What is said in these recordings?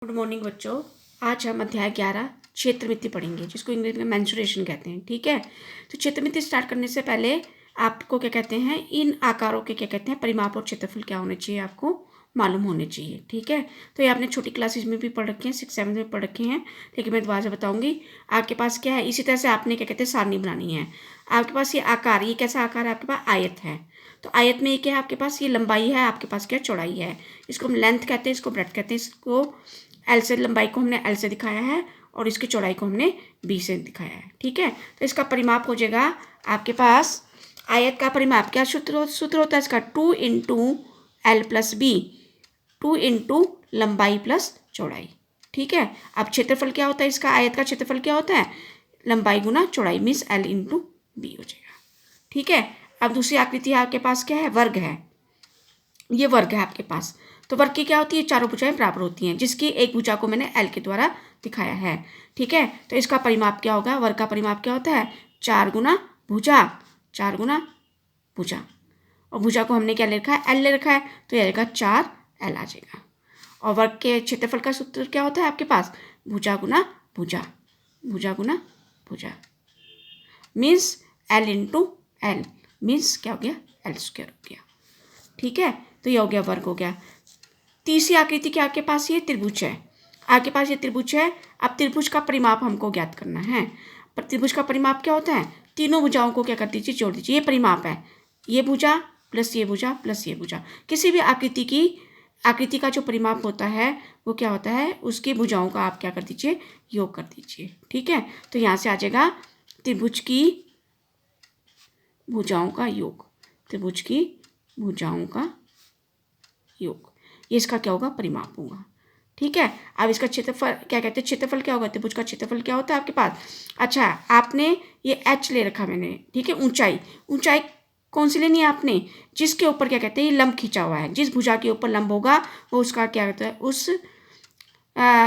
Good morning बच्चों। आज हम अध्याय 11 क्षेत्रमिति पढ़ेंगे, जिसको इंग्लिश में मेंसुरेशन कहते हैं। ठीक है, तो क्षेत्रमिति स्टार्ट करने से पहले आपको क्या कहते हैं, इन आकारों के क्या कहते हैं, परिमाप और क्षेत्रफल क्या होने चाहिए आपको मालूम होने चाहिए। ठीक है, तो ये आपने छोटी क्लासेज में भी पढ़ रखे हैं, 6-7 में पढ़ रखे हैं, लेकिन मैं दोबारा से बताऊंगी। आपके पास क्या है, इसी तरह से आपने क्या कहते हैं सारणी बनानी है। आपके पास ये आकार, ये कैसा आकार है आपके पास, आयत है। तो आयत में ये क्या है आपके पास, ये लंबाई है, आपके पास क्या चौड़ाई है। इसको हम लेंथ कहते हैं, इसको ब्रेड्थ कहते हैं। इसको एल से, लंबाई को हमने एल से दिखाया है और इसकी चौड़ाई को हमने बी से दिखाया है। ठीक है, तो इसका परिमाप हो जाएगा आपके पास, आयत का परिमाप क्या सूत्र होता है इसका, 2 into l plus b, 2 into लंबाई प्लस चौड़ाई। ठीक है, अब क्षेत्रफल क्या होता है इसका, आयत का क्षेत्रफल क्या होता है, लंबाई गुना चौड़ाई, मीन्स एल इंटू बी हो जाएगा। ठीक है, अब दूसरी आकृति आपके पास क्या है, वर्ग है। ये वर्ग है आपके पास, तो वर्ग की क्या होती है, चारों भुजाएं बराबर होती हैं, जिसकी एक भुजा को मैंने एल के द्वारा दिखाया है। ठीक है, तो इसका परिमाप क्या होगा, वर्ग का परिमाप क्या होता है, 4 गुना भुजा, 4 गुना भुजा, और भुजा को हमने क्या ले रखा है, एल ले रखा है, तो यह आएगा 4 एल आ जाएगा। और वर्ग के क्षेत्रफल का सूत्र क्या होता है आपके पास, भुजा गुना भुजा, भुजा गुना भुजा, means L into L, means क्या हो गया, एल स्क्वायर हो गया। ठीक है, तो ये हो गया वर्ग हो गया। तीसरी आकृति क्या आपके पास, ये त्रिभुज है। आपके पास ये त्रिभुज है। अब त्रिभुज का परिमाप हमको ज्ञात करना है। पर त्रिभुज का परिमाप क्या होता है, तीनों भुजाओं को क्या कर दीजिए, जोड़ दीजिए। ये परिमाप है, ये भुजा प्लस ये भुजा प्लस ये भुजा। किसी भी आकृति का जो परिमाप होता है वो क्या होता है, उसकी भुजाओं का आप क्या कर दीजिए, योग कर दीजिए। ठीक है, तो यहाँ से आ जाएगा त्रिभुज की भुजाओं का योग, त्रिभुज की भुजाओं का योग, ये इसका क्या होगा, परिमाप होगा। ठीक है, अब इसका क्षेत्रफल क्या कहते हैं, क्षेत्रफल क्या होगा, त्रिभुज का क्षेत्रफल क्या होता है आपके पास। अच्छा, आपने ये एच ले रखा मैंने, ठीक है। ऊंचाई, ऊंचाई कौन सी लेनी है आपने, जिसके ऊपर क्या कहते हैं, ये लंब खींचा हुआ है, जिस भुजा के ऊपर लंब होगा वो उसका क्या कहता है,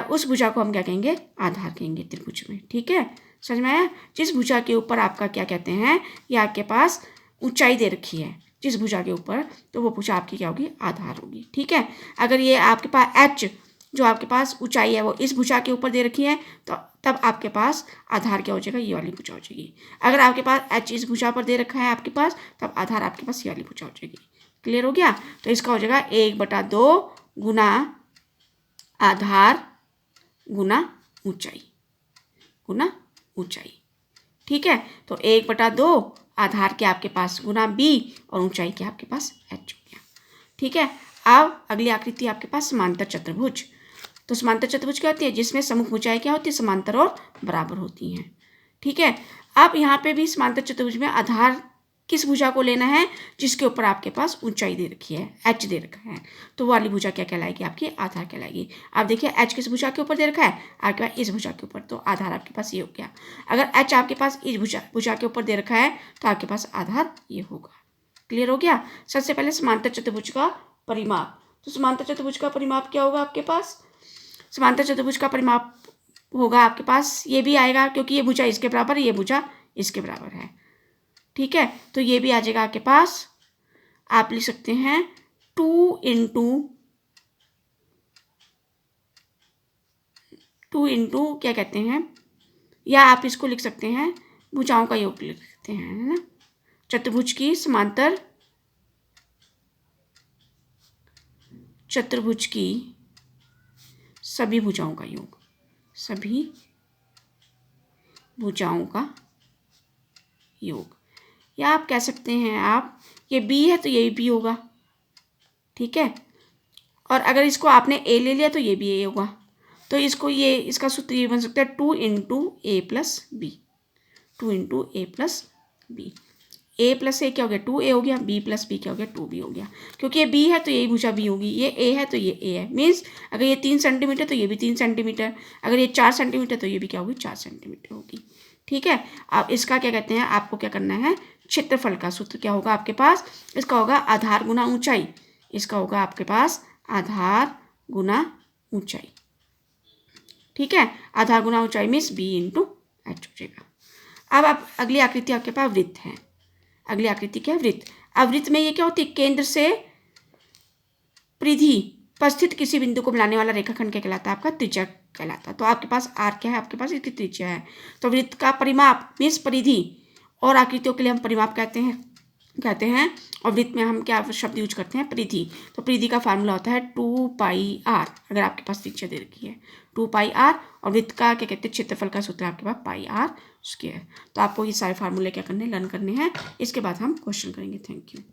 उस भुजा को हम क्या कहेंगे, आधार कहेंगे त्रिभुज में। ठीक है, समझ में आया। जिस भुजा के ऊपर आपका क्या कहते हैं, ये आपके पास ऊंचाई दे रखी है जिस भुजा के ऊपर, तो वो भुजा आपकी क्या होगी, आधार होगी। ठीक है, अगर ये आपके पास एच जो आपके पास ऊंचाई है वो इस भुजा के ऊपर दे रखी है, तो तब आपके पास आधार क्या हो जाएगा, ये वाली भुजा हो जाएगी। अगर आपके पास एच इस भुजा पर दे रखा है आपके पास, तब आधार आपके पास ये वाली भुजा हो जाएगी। क्लियर हो गया, तो इसका हो जाएगा 1/2 गुना आधार गुना ऊंचाई, गुना ऊंचाई। ठीक है, तो 1/2 आधार के आपके पास गुना बी और ऊंचाई के आपके पास एच हो गया। ठीक है, अब अगली आकृति आपके पास समांतर चतुर्भुज। तो समांतर चतुर्भुज क्या होती है, जिसमें सम्मुख भुजाएं क्या होती है, समांतर और बराबर होती हैं। ठीक है, अब यहाँ पे भी समांतर चतुर्भुज में आधार किस भुजा को लेना है, जिसके ऊपर आपके पास ऊंचाई दे रखी है, एच दे रखा है, तो वो वाली भुजा क्या कहलाएगी, आपकी आधार कहलाएगी। आप देखिए एच किस भुजा के ऊपर दे रखा है, आपके पास इस भुजा के ऊपर, तो आधार आपके पास ये हो गया। अगर एच आपके पास इस भुजा के ऊपर दे रखा है, तो आपके पास आधार ये होगा। क्लियर हो गया। सबसे पहले समांतर चतुर्भुज का परिमाप, तो समांतर चतुर्भुज का परिमाप क्या होगा आपके पास, समांतर चतुर्भुज का परिमाप होगा आपके पास, ये भी आएगा क्योंकि ये भुजा इसके बराबर, ये भुजा इसके बराबर है। ठीक है, तो ये भी आ जाएगा आपके पास, आप लिख सकते हैं 2 इंटू क्या कहते हैं, या आप इसको लिख सकते हैं भुजाओं का योग लिख सकते हैं, है ना। चतुर्भुज की समांतर, चतुर्भुज की सभी भुजाओं का योग, सभी भुजाओं का योग, या आप कह सकते हैं आप, ये बी है तो ये भी होगा। ठीक है, और अगर इसको आपने ए ले लिया तो ये भी ए होगा, तो इसका सूत्र ये बन सकता है 2 इंटू ए प्लस बी, 2 इंटू ए प्लस बी। ए प्लस ए क्या हो गया, 2a हो गया, बी प्लस बी क्या हो गया, 2b हो गया। क्योंकि ये बी है तो यही भुजा बी होगी, ये ए है तो ये ए है, मीन्स अगर ये 3 सेंटीमीटर तो ये भी 3 सेंटीमीटर, अगर ये 4 सेंटीमीटर तो ये भी क्या होगी, 4 सेंटीमीटर होगी। ठीक है, अब इसका क्या कहते हैं, आपको क्या करना है, क्षेत्रफल का सूत्र क्या होगा आपके पास, इसका होगा आधार गुना ऊंचाई, इसका होगा आपके पास आधार गुना ऊंचाई। ठीक है, आधार गुना ऊंचाई मीन्स बी इंटू एच हो जाएगा। अब आप अगली आकृति आपके पास वृत्त है। अगली आकृति क्या है, वृत्त। अब वृत्त में ये क्या होती है, केंद्र से परिधि पर स्थित किसी बिंदु को मिलाने वाला रेखाखंड क्या कहलाता है? आपका त्रिज्या कहलाता है। तो आपके पास आर क्या है? आपके पास इसकी त्रिज्या है। तो वृत्त का परिमाप मीन्स परिधि और आकृतियों के लिए हम परिमाप कहते हैं और वृत्त में हम क्या शब्द यूज करते हैं? परिधि। तो परिधि का फार्मूला होता है 2πr, अगर आपके पास त्रिज्या दे रखी है 2πr, और वृत्त का क्या कहते हैं? क्षेत्रफल का सूत्र आपके पास πr²। तो आपको ये सारे फार्मूले क्या करने, लर्न करने हैं। इसके बाद हम क्वेश्चन करेंगे। Thank you.